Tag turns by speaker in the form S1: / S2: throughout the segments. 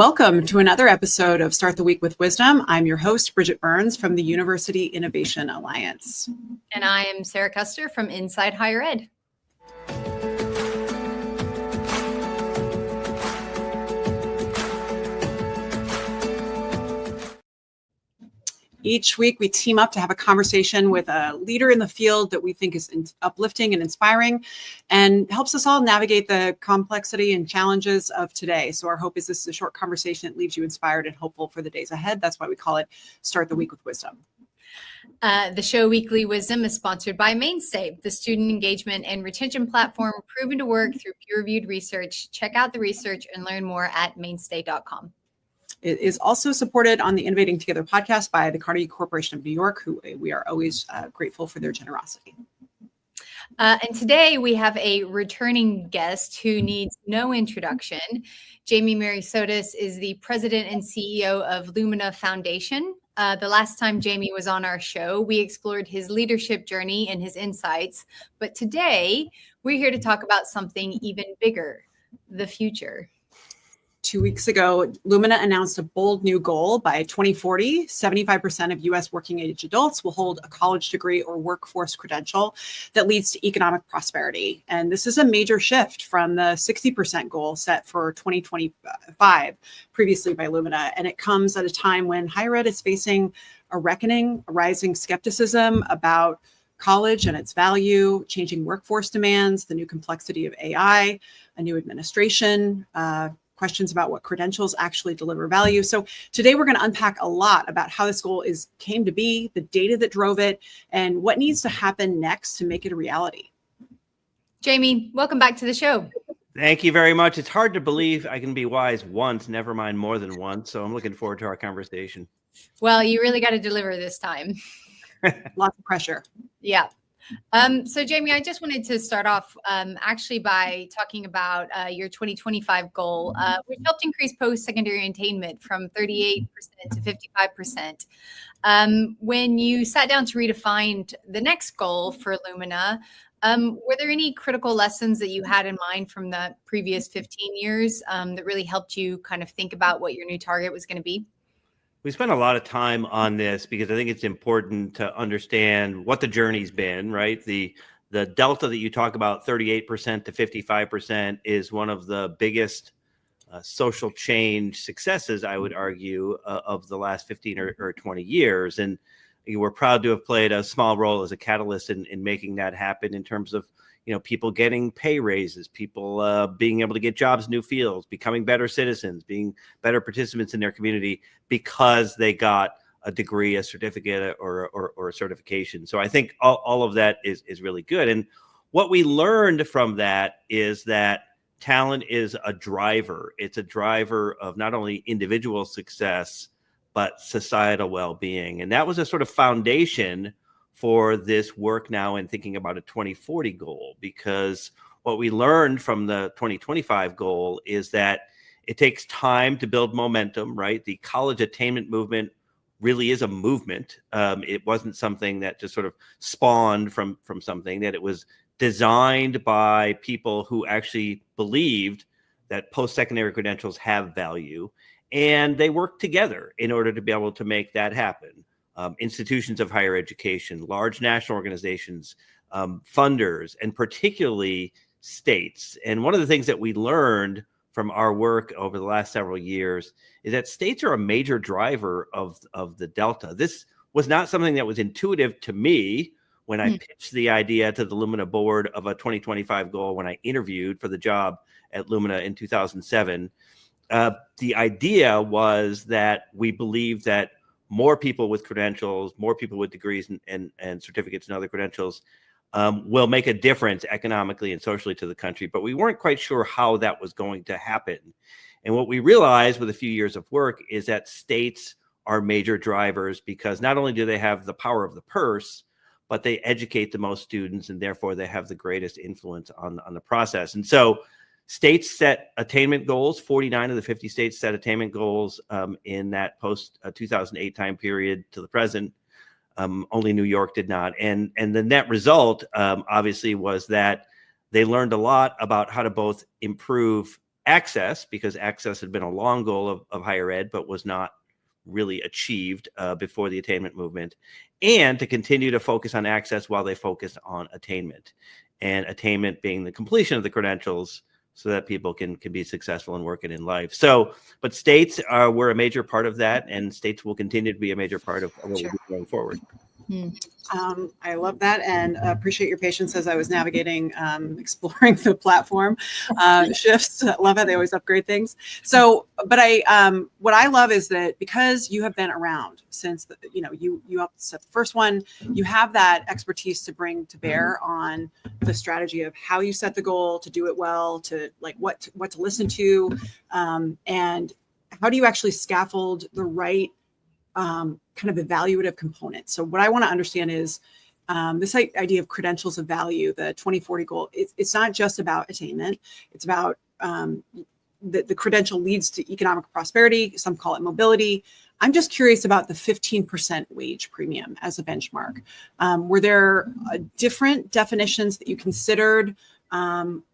S1: Welcome to another episode of Start the Week with Wisdom. I'm your host, Bridget Burns from the University Innovation Alliance.
S2: And I am Sara Custer from Inside Higher Ed.
S1: Each week, we team up to have a conversation with a leader in the field that we think is uplifting and inspiring and helps us all navigate the complexity and challenges of today. So our hope is this is a short conversation that leaves you inspired and hopeful for the days ahead. That's why we call it Start the Week with Wisdom.
S2: The show Weekly Wisdom is sponsored by Mainstay, the student engagement and retention platform proven to work through peer-reviewed research. Check out the research and learn more at mainstay.com.
S1: It is also supported on the Innovating Together podcast by the Carnegie Corporation of New York, who we are always grateful for their generosity.
S2: And today we have a returning guest who needs no introduction. Jamie Merisotis is the president and CEO of Lumina Foundation. The last time Jamie was on our show, we explored his leadership journey and his insights. But today we're here to talk about something even bigger, the future.
S1: 2 weeks ago, Lumina announced a bold new goal. By 2040, 75% of U.S. working age adults will hold a college degree or workforce credential that leads to economic prosperity. And this is a major shift from the 60% goal set for 2025 previously by Lumina. And it comes at a time when higher ed is facing a reckoning, a rising skepticism about college and its value, changing workforce demands, the new complexity of AI, a new administration, questions about what credentials actually deliver value. So today we're going to unpack a lot about how this goal came to be, the data that drove it, and what needs to happen next to make it a reality.
S2: Jamie, welcome back to the show.
S3: Thank you very much. It's hard to believe I can be wise once, never mind more than once. So I'm looking forward to our conversation.
S2: Well, you really got to deliver this time.
S1: Lots of pressure.
S2: Yeah. So Jamie, I just wanted to start off actually by talking about your 2025 goal, which helped increase post-secondary attainment from 38% to 55%. When you sat down to redefine the next goal for Lumina, were there any critical lessons that you had in mind from the previous 15 years that really helped you kind of think about what your new target was going to be?
S3: We spent a lot of time on this because I think it's important to understand what the journey's been, right? The delta that you talk about, 38% to 55%, is one of the biggest social change successes, I would argue, of the last 15 or 20 years. And we're proud to have played a small role as a catalyst in making that happen in terms of, people getting pay raises, people being able to get jobs in new fields, becoming better citizens, being better participants in their community because they got a degree, a certificate, or a certification. So I think all of that is really good. And what we learned from that is that talent is a driver. It's a driver of not only individual success, but societal well-being. And that was a sort of foundation for this work now in thinking about a 2040 goal, because what we learned from the 2025 goal is that it takes time to build momentum, right? The college attainment movement really is a movement. It wasn't something that just sort of spawned from something, that it was designed by people who actually believed that post-secondary credentials have value, and they worked together in order to be able to make that happen. Institutions of higher education, large national organizations, funders, and particularly states. And one of the things that we learned from our work over the last several years is that states are a major driver of the delta. This was not something that was intuitive to me when I pitched the idea to the Lumina board of a 2025 goal when I interviewed for the job at Lumina in 2007. The idea was that we believed that more people with credentials, more people with degrees and certificates and other credentials will make a difference economically and socially to the country. But we weren't quite sure how that was going to happen. And what we realized with a few years of work is that states are major drivers because not only do they have the power of the purse, but they educate the most students, and therefore they have the greatest influence on the process. And so states set attainment goals. 49 of the 50 states set attainment goals in that post-2008 time period to the present. Only New York did not. And the net result, obviously, was that they learned a lot about how to both improve access, because access had been a long goal of higher ed, but was not really achieved before the attainment movement, and to continue to focus on access while they focused on attainment, and attainment being the completion of the credentials so that people can be successful and working in life. So, but states were a major part of that, and states will continue to be a major part of what we're going forward.
S1: I love that, and appreciate your patience as I was navigating, exploring the platform shifts. Love it. They always upgrade things. So, but what I love is that because you have been around since, you helped set the first one, you have that expertise to bring to bear on the strategy of how you set the goal, to do it well, to like what to listen to, and how do you actually scaffold the right kind of evaluative component. So what I want to understand is this idea of credentials of value, the 2040 goal. It's not just about attainment. It's about the credential leads to economic prosperity. Some call it mobility. I'm just curious about the 15% wage premium as a benchmark. Were there different definitions that you considered,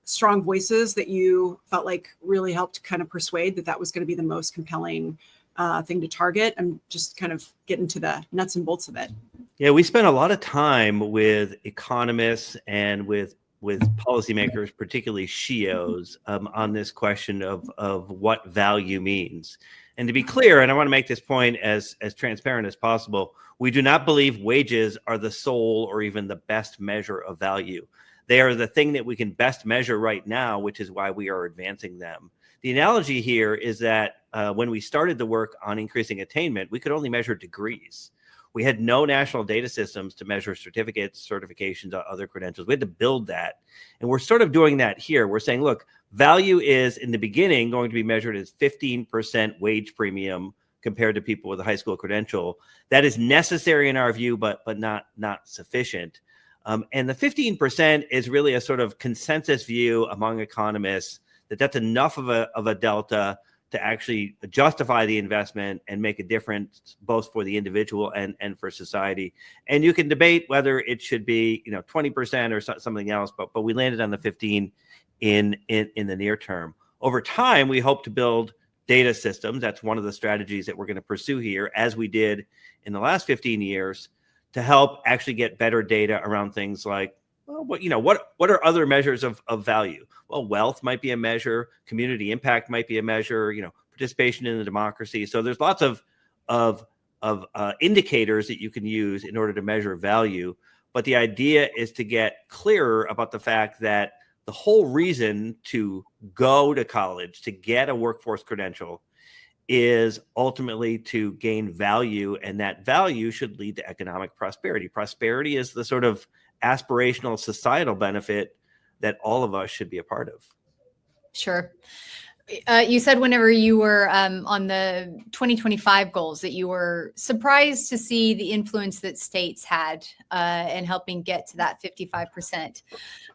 S1: strong voices that you felt like really helped kind of persuade that was going to be the most compelling thing to target? I'm just kind of getting to the nuts and bolts of it.
S3: Yeah, we spent a lot of time with economists and with policymakers, particularly CEOs, on this question of what value means. And to be clear, and I want to make this point as transparent as possible, we do not believe wages are the sole or even the best measure of value. They are the thing that we can best measure right now, which is why we are advancing them. The analogy here is that when we started the work on increasing attainment, we could only measure degrees. We had no national data systems to measure certificates, certifications, other credentials. We had to build that. And we're sort of doing that here. We're saying, look, value is in the beginning going to be measured as 15% wage premium compared to people with a high school credential. That is necessary in our view, but not sufficient. And the 15% is really a sort of consensus view among economists that that's enough of a delta to actually justify the investment and make a difference both for the individual and for society. And you can debate whether it should be 20% or something else, but we landed on the 15 in the near term. Over time, we hope to build data systems. That's one of the strategies that we're going to pursue here, as we did in the last 15 years, to help actually get better data around things like, well, what are other measures of value? Well, wealth might be a measure, community impact might be a measure, participation in the democracy. So there's lots of indicators that you can use in order to measure value. But the idea is to get clearer about the fact that the whole reason to go to college, to get a workforce credential, is ultimately to gain value, and that value should lead to economic prosperity. Prosperity is the sort of aspirational societal benefit that all of us should be a part of.
S2: Sure. You said whenever you were on the 2025 goals that you were surprised to see the influence that states had in helping get to that 55%.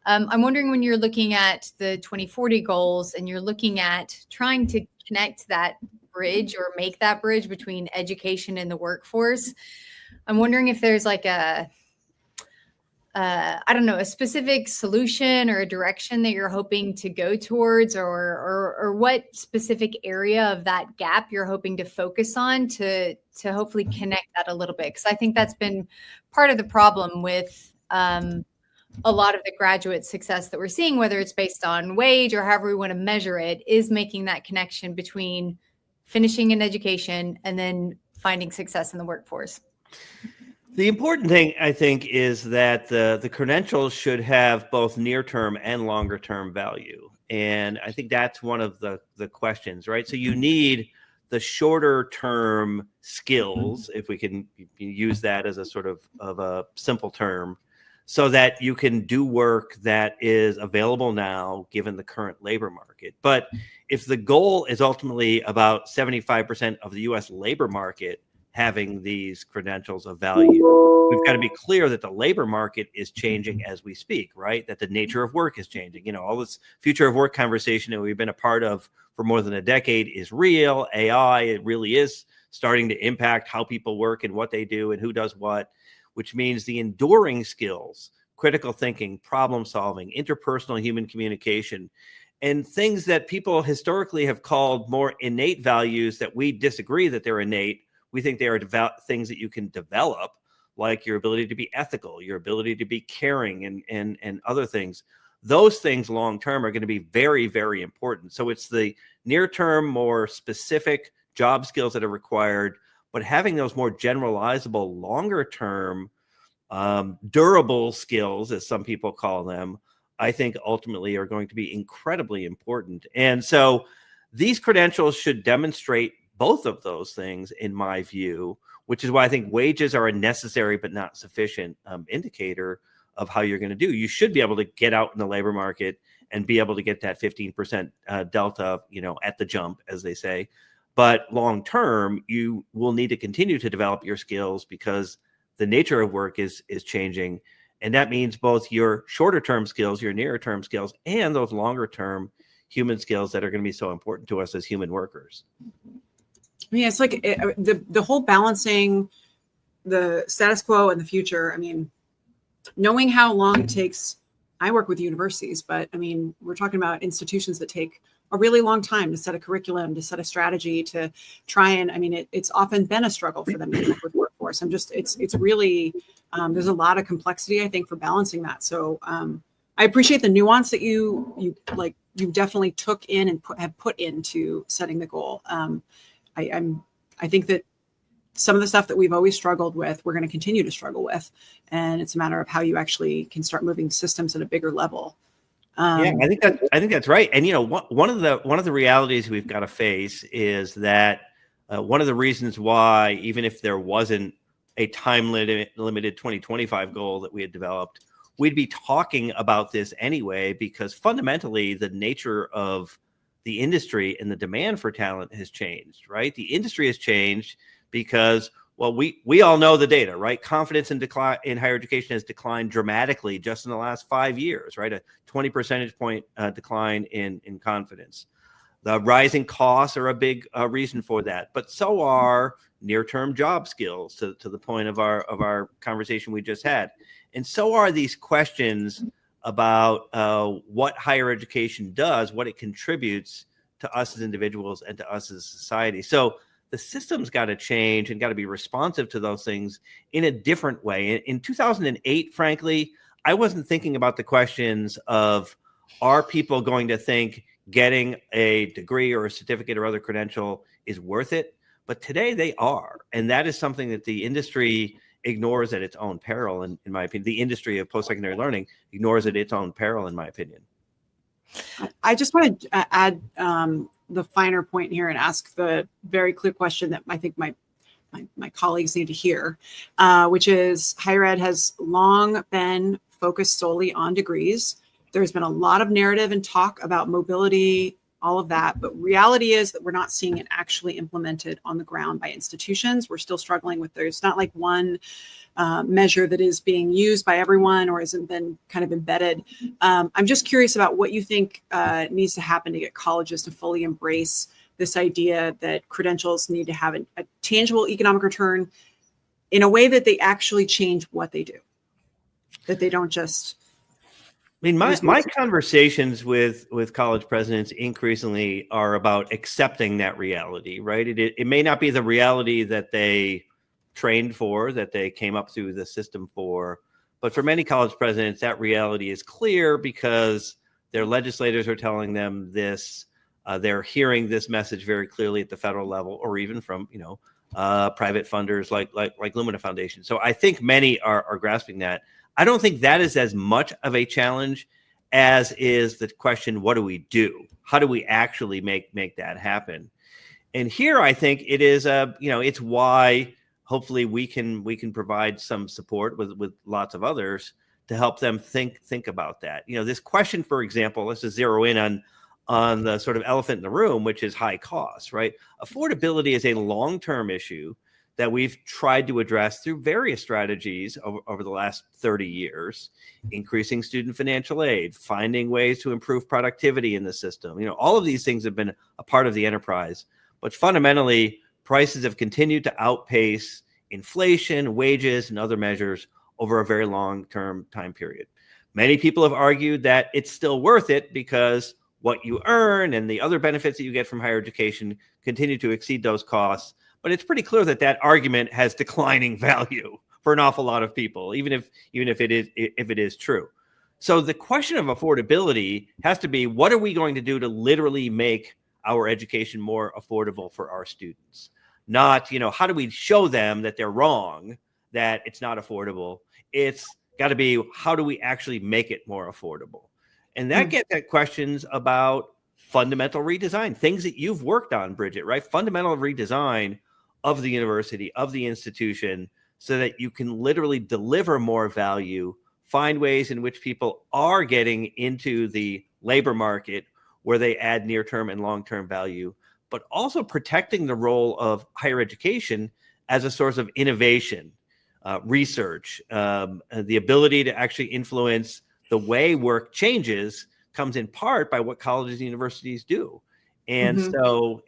S2: I'm wondering, when you're looking at the 2040 goals and you're looking at trying to connect that bridge or make that bridge between education and the workforce, I'm wondering if there's like a specific solution or a direction that you're hoping to go towards, or what specific area of that gap you're hoping to focus on to hopefully connect that a little bit. Because I think that's been part of the problem with a lot of the graduate success that we're seeing, whether it's based on wage or however we want to measure it, is making that connection between finishing an education and then finding success in the workforce.
S3: The important thing, I think, is that the credentials should have both near-term and longer-term value. And I think that's one of the questions, right? So you need the shorter-term skills, if we can use that as a sort of a simple term, so that you can do work that is available now, given the current labor market. But if the goal is ultimately about 75% of the U.S. labor market having these credentials of value, we've got to be clear that the labor market is changing as we speak, right? That the nature of work is changing. All this future of work conversation that we've been a part of for more than a decade is real. AI, it really is starting to impact how people work and what they do and who does what, which means the enduring skills, critical thinking, problem solving, interpersonal human communication, And things that people historically have called more innate values that we disagree that they're innate, we think they are things that you can develop, like your ability to be ethical, your ability to be caring, and other things. Those things long-term are going to be very, very important. So it's the near-term, more specific job skills that are required, but having those more generalizable, longer-term, durable skills, as some people call them, I think ultimately are going to be incredibly important. And so these credentials should demonstrate both of those things, in my view, which is why I think wages are a necessary but not sufficient indicator of how you're going to do. You should be able to get out in the labor market and be able to get that 15% delta, at the jump, as they say. But long term, you will need to continue to develop your skills because the nature of work is changing. And that means both your shorter term skills, your nearer term skills, and those longer term human skills that are going to be so important to us as human workers.
S1: I mean, it's like the whole balancing the status quo and the future. I mean, knowing how long it takes, I work with universities, but I mean, we're talking about institutions that take a really long time to set a curriculum, to set a strategy, to try and, I mean, it's often been a struggle for them to connect with workforce. It's really, there's a lot of complexity, I think, for balancing that. So I appreciate the nuance that you definitely took in and have put into setting the goal. I think that some of the stuff that we've always struggled with, we're going to continue to struggle with. And it's a matter of how you actually can start moving systems at a bigger level.
S3: Yeah, I think that's right. And one of the realities we've got to face is that one of the reasons why, even if there wasn't a time limited 2025 goal that we had developed, we'd be talking about this anyway, because fundamentally the nature of the industry and the demand for talent has changed, right? The industry has changed because, well, we all know the data, right? Confidence in higher education has declined dramatically just in the last 5 years, right? A 20 percentage point decline in confidence. The rising costs are a big reason for that, but so are near-term job skills, to the point of our conversation we just had. And so are these questions about what higher education does, what it contributes to us as individuals and to us as a society. So the system's got to change and got to be responsive to those things in a different way. In 2008, frankly, I wasn't thinking about the questions of, are people going to think getting a degree or a certificate or other credential is worth it? But today they are. And that is something that the industry ignores at its own peril, in my opinion. The industry of post-secondary learning ignores at its own peril, in my opinion.
S1: I just want to add the finer point here and ask the very clear question that I think my colleagues need to hear, which is higher ed has long been focused solely on degrees. There's been a lot of narrative and talk about mobility, all of that, but reality is that we're not seeing it actually implemented on the ground by institutions. We're still struggling with, there's not like one measure that is being used by everyone or hasn't been kind of embedded. I'm just curious about what you think needs to happen to get colleges to fully embrace this idea that credentials need to have a tangible economic return in a way that they actually change what they do, that they don't just...
S3: I mean, my conversations with college presidents increasingly are about accepting that reality, right? It may not be the reality that they trained for, that they came up through the system for, but for many college presidents, that reality is clear because their legislators are telling them this. They're hearing this message very clearly at the federal level, or even from private funders like Lumina Foundation. So I think many are grasping that. I don't think that is as much of a challenge as is the question, what do we do? How do we actually make that happen? And here I think it is it's why hopefully we can provide some support with lots of others to help them think about that. This question, for example, let's just zero in on the sort of elephant in the room, which is high costs, right? Affordability is a long-term issue that we've tried to address through various strategies over the last 30 years, increasing student financial aid, finding ways to improve productivity in the system. All of these things have been a part of the enterprise, but fundamentally, prices have continued to outpace inflation, wages, and other measures over a very long-term time period. Many people have argued that it's still worth it because what you earn and the other benefits that you get from higher education continue to exceed those costs. But it's pretty clear that that argument has declining value for an awful lot of people, even if it is true. So the question of affordability has to be, what are we going to do to literally make our education more affordable for our students? Not, how do we show them that they're wrong, that it's not affordable? It's got to be, how do we actually make it more affordable? And that gets at questions about fundamental redesign, things that you've worked on, Bridget, right? Fundamental redesign of the university, of the institution, so that you can literally deliver more value, find ways in which people are getting into the labor market where they add near-term and long-term value, but also protecting the role of higher education as a source of innovation, research, the ability to actually influence the way work changes comes in part by what colleges and universities do. And so,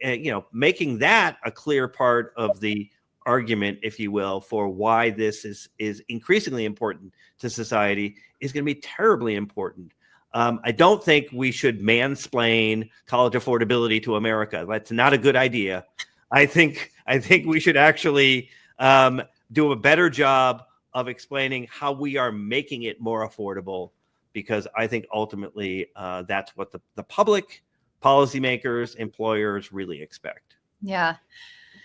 S3: making that a clear part of the argument, if you will, for why this is increasingly important to society is going to be terribly important. I don't think we should mansplain college affordability to America. That's not a good idea. I think we should actually do a better job of explaining how we are making it more affordable, because I think ultimately that's what the public, policymakers, employers really expect.
S2: Yeah.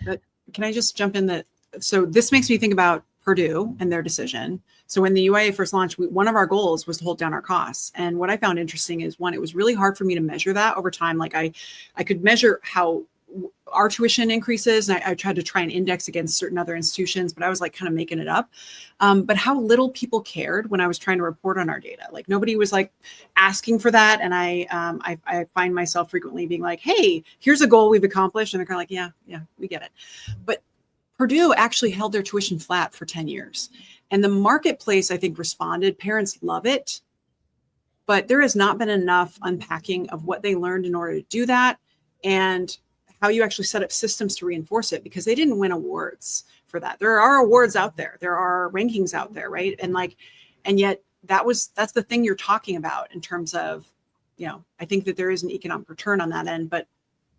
S1: But can I just jump in so this makes me think about Purdue and their decision. So when the UIA first launched, one of our goals was to hold down our costs. And what I found interesting is, one, it was really hard for me to measure that over time. Like I could measure how our tuition increases, and I tried to try and index against certain other institutions, but I was like kind of making it up. But how little people cared when I was trying to report on our data. Like nobody was like asking for that. And I find myself frequently being like, hey, here's a goal we've accomplished. And they're kind of like, yeah, we get it. But Purdue actually held their tuition flat for 10 years. And the marketplace, I think, responded. Parents love it. But there has not been enough unpacking of what they learned in order to do that, and how you actually set up systems to reinforce it, because they didn't win awards for that. There are awards out there. There are rankings out there, right? And yet that's the thing you're talking about in terms of, I think that there is an economic return on that end, but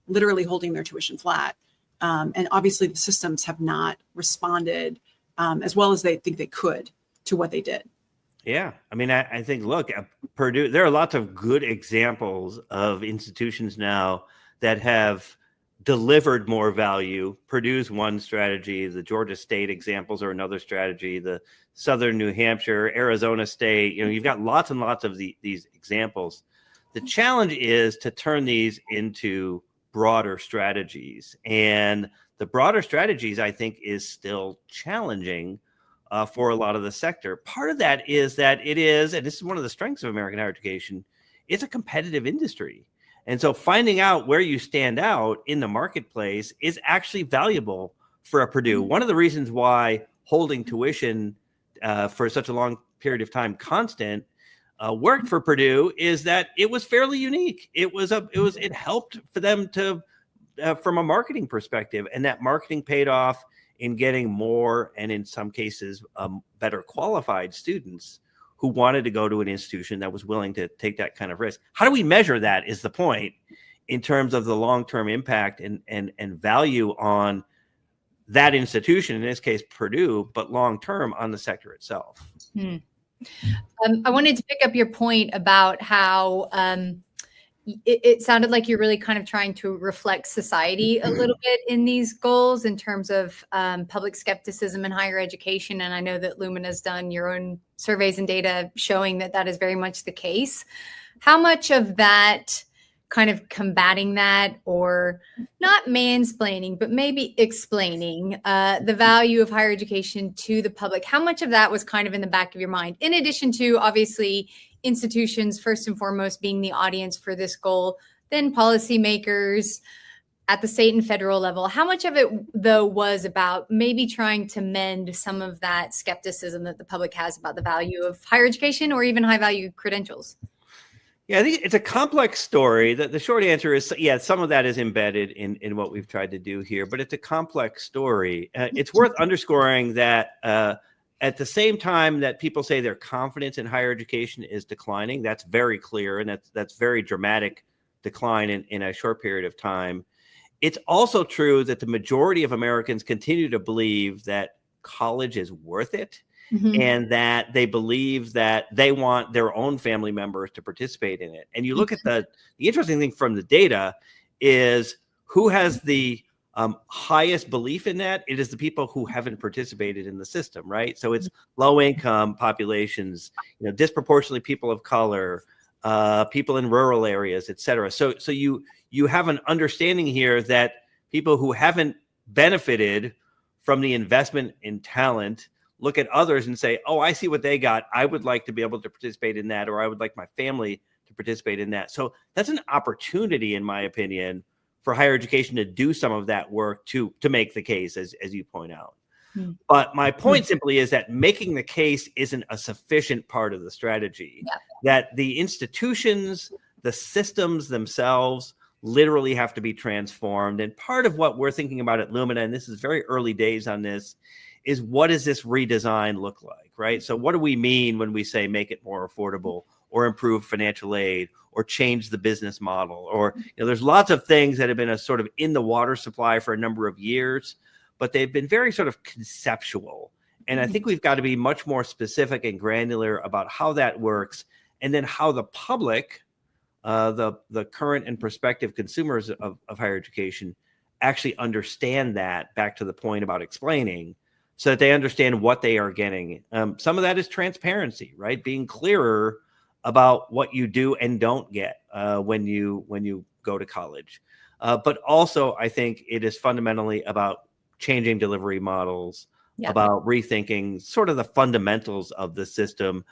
S1: literally holding their tuition flat. And obviously the systems have not responded as well as they think they could to what they did.
S3: Yeah. I mean, I think, look, at Purdue, there are lots of good examples of institutions now that have delivered more value. Purdue's one strategy. The Georgia State examples are another strategy. The Southern New Hampshire, Arizona State, you've got lots and lots of these examples. The challenge is to turn these into broader strategies. And the broader strategies, I think, is still challenging for a lot of the sector. Part of that is that it is, and this is one of the strengths of American higher education, it's a competitive industry. And so finding out where you stand out in the marketplace is actually valuable for a Purdue. One of the reasons why holding tuition for such a long period of time constant worked for Purdue is that it was fairly unique. It helped for them to from a marketing perspective, and that marketing paid off in getting more, and in some cases better qualified students who wanted to go to an institution that was willing to take that kind of risk. How do we measure that is the point in terms of the long-term impact and value on that institution, in this case Purdue, but long-term on the sector itself.
S2: I wanted to pick up your point about how it sounded like you're really kind of trying to reflect society a little bit in these goals in terms of public skepticism in higher education. And I know that Lumina's done your own surveys and data showing that that is very much the case. How much of that kind of combating that, or not mansplaining, but maybe explaining the value of higher education to the public, how much of that was kind of in the back of your mind, in addition to obviously institutions first and foremost being the audience for this goal, then policymakers at the state and federal level? How much of it, though, was about maybe trying to mend some of that skepticism that the public has about the value of higher education or even high value credentials?
S3: Yeah, I think it's a complex story. The short answer is, yeah, some of that is embedded in what we've tried to do here, but it's a complex story. It's worth underscoring that at the same time that people say their confidence in higher education is declining, that's very clear, and that's very dramatic decline in a short period of time. It's also true that the majority of Americans continue to believe that college is worth it, and that they believe that they want their own family members to participate in it. And you look at the interesting thing from the data is who has the highest belief in that. It is the people who haven't participated in the system, right? So it's low income populations, disproportionately people of color, people in rural areas, et cetera. So you have an understanding here that people who haven't benefited from the investment in talent look at others and say, oh, I see what they got. I would like to be able to participate in that, or I would like my family to participate in that. So that's an opportunity, in my opinion, for higher education to do some of that work to make the case, as you point out. But my point simply is that making the case isn't a sufficient part of the strategy, that the institutions, the systems themselves literally have to be transformed. And part of what we're thinking about at Lumina, and this is very early days on this, is what does this redesign look like, right? So what do we mean when we say make it more affordable, or improve financial aid, or change the business model? Or, there's lots of things that have been a sort of in the water supply for a number of years, but they've been very sort of conceptual. And I think we've got to be much more specific and granular about how that works, and then how the public, the current and prospective consumers of higher education, actually understand that, back to the point about explaining, so that they understand what they are getting. Some of that is transparency, right? Being clearer about what you do and don't get when you go to college. But also, I think it is fundamentally about changing delivery models, about rethinking sort of the fundamentals of the system,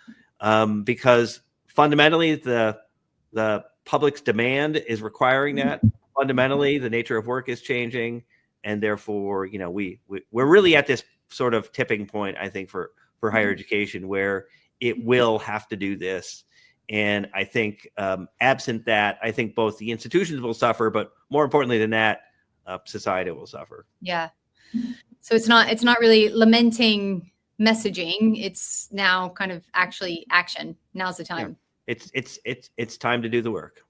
S3: because fundamentally the public's demand is requiring that. Fundamentally, the nature of work is changing, and therefore, we're really at this sort of tipping point, I think, for higher education, where it will have to do this. And I think absent that, I think both the institutions will suffer, but more importantly than that, society will suffer.
S2: Yeah. So it's not really lamenting messaging. It's now kind of actually action. Now's the time.
S3: Yeah. It's time to do the work.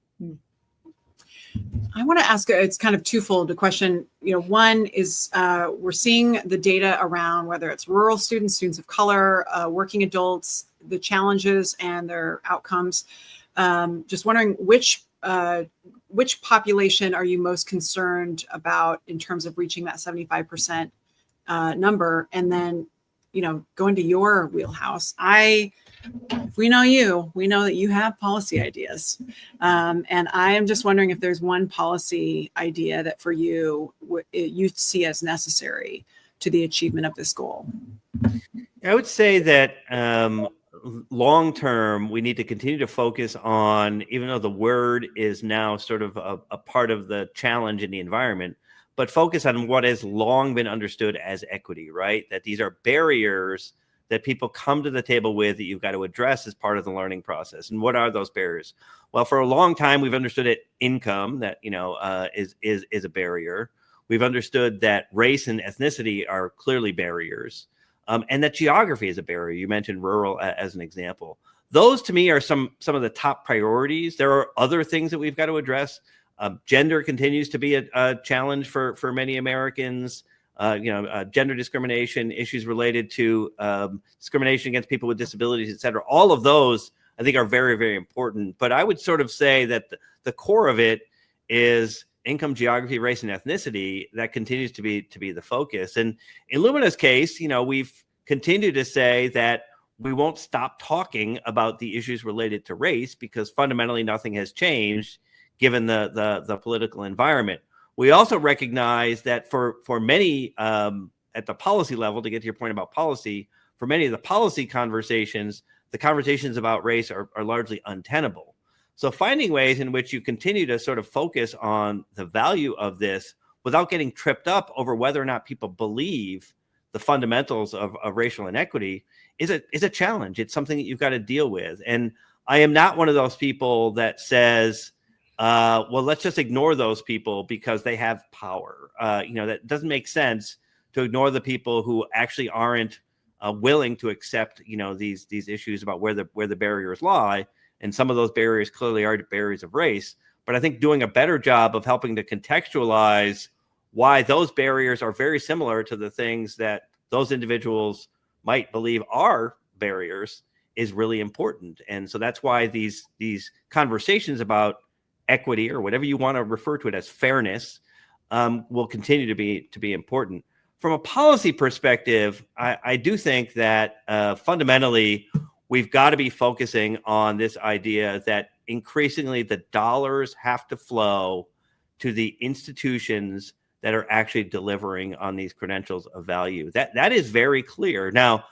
S1: I want to ask, it's kind of twofold. The question, one is we're seeing the data around whether it's rural students, students of color, working adults, the challenges and their outcomes. Just wondering which population are you most concerned about in terms of reaching that 75% number? And then, going to your wheelhouse, if we know you, we know that you have policy ideas. And I am just wondering if there's one policy idea that for you, you see as necessary to the achievement of this goal.
S3: I would say that long term, we need to continue to focus on, even though the word is now sort of a part of the challenge in the environment, but focus on what has long been understood as equity, right? That these are barriers that people come to the table with that you've got to address as part of the learning process. And what are those barriers? Well, for a long time, we've understood that income, that is a barrier. We've understood that race and ethnicity are clearly barriers, and that geography is a barrier. You mentioned rural as an example. Those, to me, are some of the top priorities. There are other things that we've got to address. Gender continues to be a challenge for many Americans. Gender discrimination, issues related to discrimination against people with disabilities, et cetera. All of those, I think, are very, very important. But I would sort of say that the core of it is income, geography, race, and ethnicity. That continues to be the focus. And in Lumina's case, we've continued to say that we won't stop talking about the issues related to race, because fundamentally nothing has changed given the political environment. We also recognize that for many at the policy level, to get to your point about policy, for many of the policy conversations, the conversations about race are largely untenable. So finding ways in which you continue to sort of focus on the value of this without getting tripped up over whether or not people believe the fundamentals of racial inequity is a challenge. It's something that you've got to deal with. And I am not one of those people that says, well, let's just ignore those people because they have power. That doesn't make sense, to ignore the people who actually aren't willing to accept, these issues about where the barriers lie. And some of those barriers clearly are barriers of race. but I think doing a better job of helping to contextualize why those barriers are very similar to the things that those individuals might believe are barriers is really important. And so that's why these conversations about equity, or whatever you want to refer to it as, fairness, will continue to be important. From a policy perspective, I do think that fundamentally we've got to be focusing on this idea that increasingly the dollars have to flow to the institutions that are actually delivering on these credentials of value. That is very clear. Now,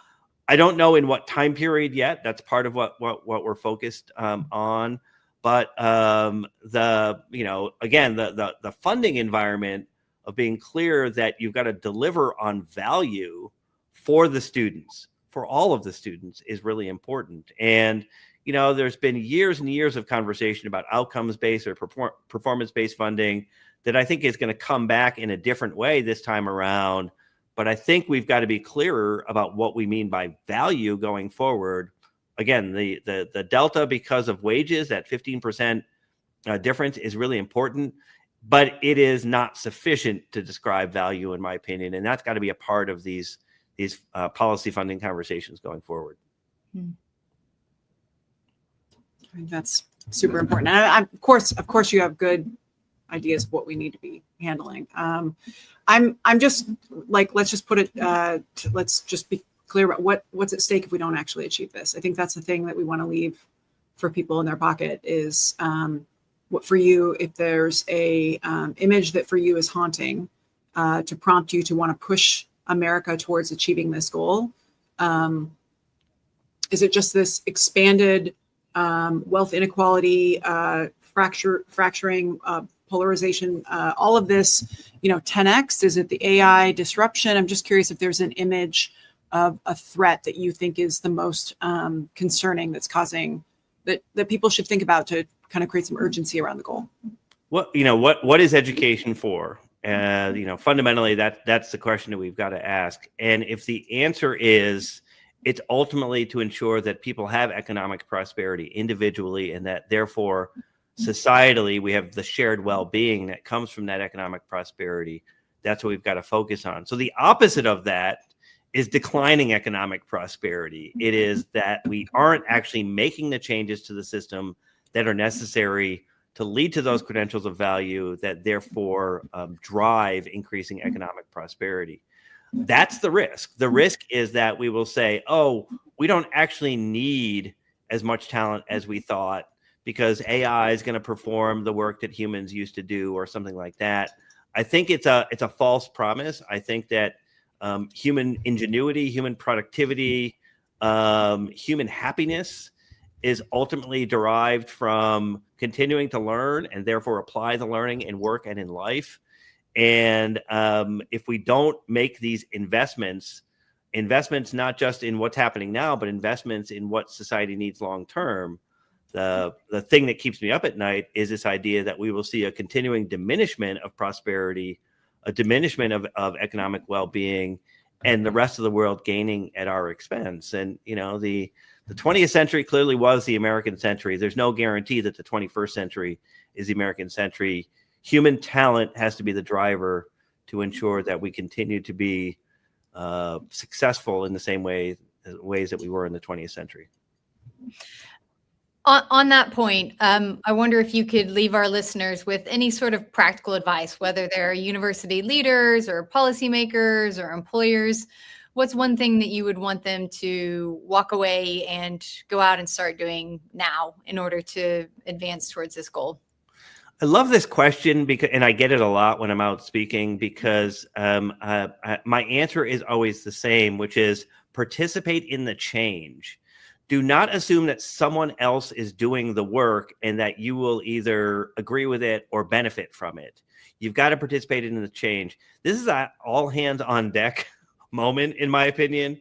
S3: I don't know in what time period yet. That's part of what we're focused on. But the funding environment of being clear that you've got to deliver on value for the students, for all of the students, is really important. And there's been years and years of conversation about outcomes-based or performance-based funding that I think is going to come back in a different way this time around. But I think we've got to be clearer about what we mean by value going forward. Again, the delta because of wages, that 15% difference, is really important, but it is not sufficient to describe value, in my opinion. And that's got to be a part of these policy funding conversations going forward.
S1: That's super important. And of course, you have good ideas of what we need to be handling. I'm just like, let's just put it. Let's just be clear about what's at stake if we don't actually achieve this. I think that's the thing that we want to leave for people in their pocket is what for you, if there's a image that for you is haunting, to prompt you to want to push America towards achieving this goal. Is it just this expanded wealth inequality, fracturing, polarization, all of this, 10x? Is it the AI disruption? I'm just curious if there's an image of a threat that you think is the most concerning, that's causing that people should think about to kind of create some urgency around the goal.
S3: What is education for? Fundamentally, that's the question that we've got to ask. And if the answer is it's ultimately to ensure that people have economic prosperity individually, and that therefore societally we have the shared well-being that comes from that economic prosperity, that's what we've got to focus on. So the opposite of that is declining economic prosperity. It is that we aren't actually making the changes to the system that are necessary to lead to those credentials of value that therefore drive increasing economic prosperity. That's the risk. The risk is that we will say, oh, we don't actually need as much talent as we thought because AI is going to perform the work that humans used to do, or something like that. I think it's a false promise. I think that human ingenuity, human productivity, human happiness is ultimately derived from continuing to learn and therefore apply the learning in work and in life. And if we don't make these investments not just in what's happening now, but investments in what society needs long term, the thing that keeps me up at night is this idea that we will see a continuing diminishment of prosperity, a diminishment of economic well-being, and the rest of the world gaining at our expense. And the 20th century clearly was the American century. There's no guarantee that the 21st century is the American century. Human talent has to be the driver to ensure that we continue to be successful in the same ways that we were in the 20th century.
S2: On that point, I wonder if you could leave our listeners with any sort of practical advice, whether they're university leaders or policymakers or employers. What's one thing that you would want them to walk away and go out and start doing now in order to advance towards this goal?
S3: I love this question and I get it a lot when I'm out speaking, because my answer is always the same, which is participate in the change. Do not assume that someone else is doing the work and that you will either agree with it or benefit from it. You've got to participate in the change. This is an all hands on deck moment, in my opinion.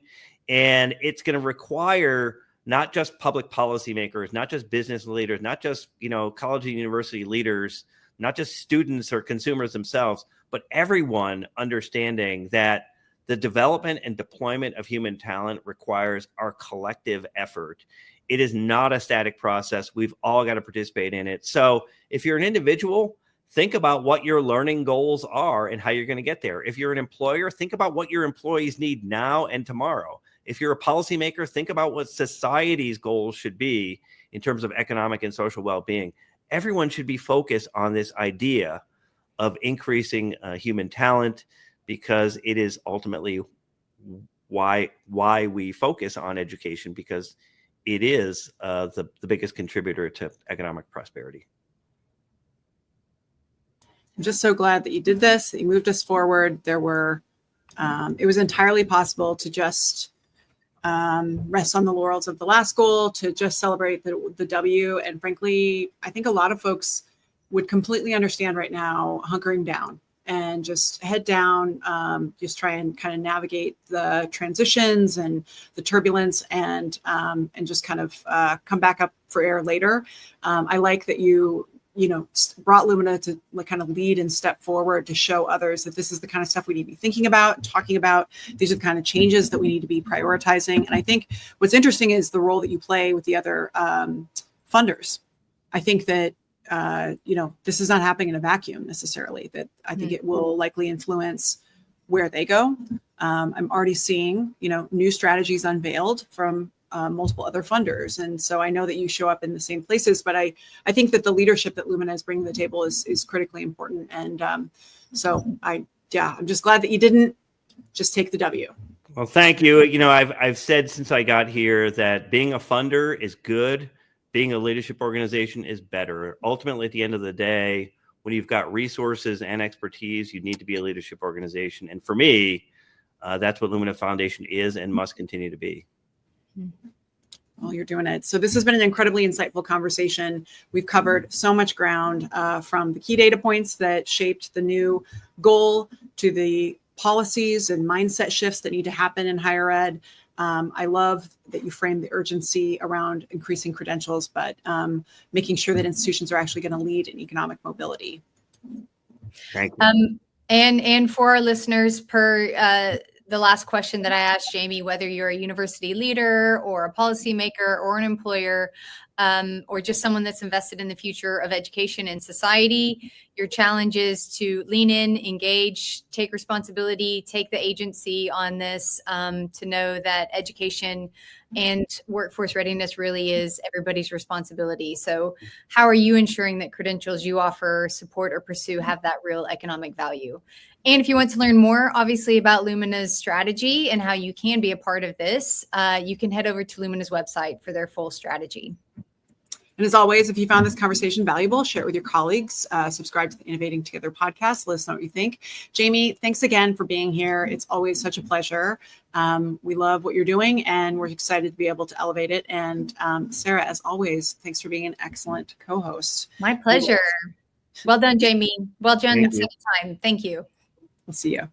S3: And it's going to require not just public policymakers, not just business leaders, not just, college and university leaders, not just students or consumers themselves, but everyone understanding that the development and deployment of human talent requires our collective effort. It is not a static process. We've all got to participate in it. So if you're an individual, think about what your learning goals are and how you're going to get there. If you're an employer, think about what your employees need now and tomorrow. If you're a policymaker, think about what society's goals should be in terms of economic and social well-being. Everyone should be focused on this idea of increasing human talent, because it is ultimately why we focus on education, because it is the biggest contributor to economic prosperity.
S1: I'm just so glad that you did this, that you moved us forward. It was entirely possible to just rest on the laurels of the last goal, to just celebrate the W. And frankly, I think a lot of folks would completely understand right now hunkering down and just head down, just try and kind of navigate the transitions and the turbulence, and just kind of come back up for air later. I like that you brought Lumina to kind of lead and step forward to show others that this is the kind of stuff we need to be thinking about, talking about. These are the kind of changes that we need to be prioritizing. And I think what's interesting is the role that you play with the other funders. I think that this is not happening in a vacuum necessarily, that I think it will likely influence where they go. I'm already seeing, new strategies unveiled from multiple other funders. And so I know that you show up in the same places, but I think that the leadership that Lumina is bringing to the table is critically important. And I'm just glad that you didn't just take the W.
S3: Well, thank you. I've said since I got here that being a funder is good. Being a leadership organization is better. Ultimately, at the end of the day, when you've got resources and expertise, you need to be a leadership organization. And for me, that's what Lumina Foundation is and must continue to be.
S1: Well, you're doing it. So this has been an incredibly insightful conversation. We've covered so much ground, from the key data points that shaped the new goal to the policies and mindset shifts that need to happen in higher ed. I love that you framed the urgency around increasing credentials, but making sure that institutions are actually going to lead in economic mobility.
S3: Thank you.
S2: And for our listeners, per the last question that I asked Jamie, whether you're a university leader or a policymaker or an employer, or just someone that's invested in the future of education and society, your challenge is to lean in, engage, take responsibility, take the agency on this, to know that education and workforce readiness really is everybody's responsibility. So how are you ensuring that credentials you offer, support, or pursue have that real economic value? And if you want to learn more, obviously, about Lumina's strategy and how you can be a part of this, you can head over to Lumina's website for their full strategy.
S1: And as always, if you found this conversation valuable, share it with your colleagues, subscribe to the Innovating Together podcast. Let us know what you think. Jamie, thanks again for being here. It's always such a pleasure. We love what you're doing, and we're excited to be able to elevate it. And Sara, as always, thanks for being an excellent co-host.
S2: My pleasure. Well done, Jamie. Well done. Time. Thank you.
S1: We'll see you.